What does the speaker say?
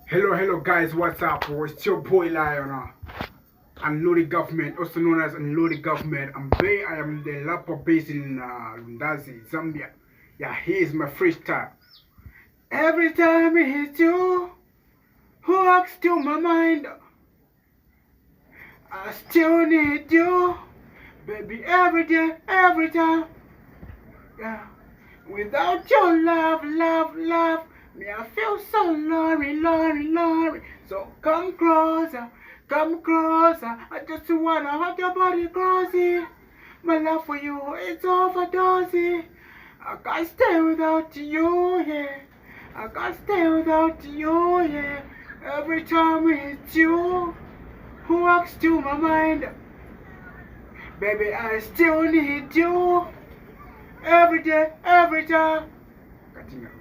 Hello guys, what's up? Oh, it's your boy Lion, Unloaded Government, also known as Unloaded Government. I am the rapper based in Lundazi, Zambia. Yeah, here's my freestyle. Every time it hits you, who walks to my mind? I still need you, baby, every day, every time. Yeah. Without your love, me I feel so lonely. So come closer, come closer. I just wanna have your body closey. My love for you is overdosey. I can't stay without you, yeah. I can't stay without you, yeah. Every time it's you who walks to my mind. Baby, I still need you. Every day, every time. Continue.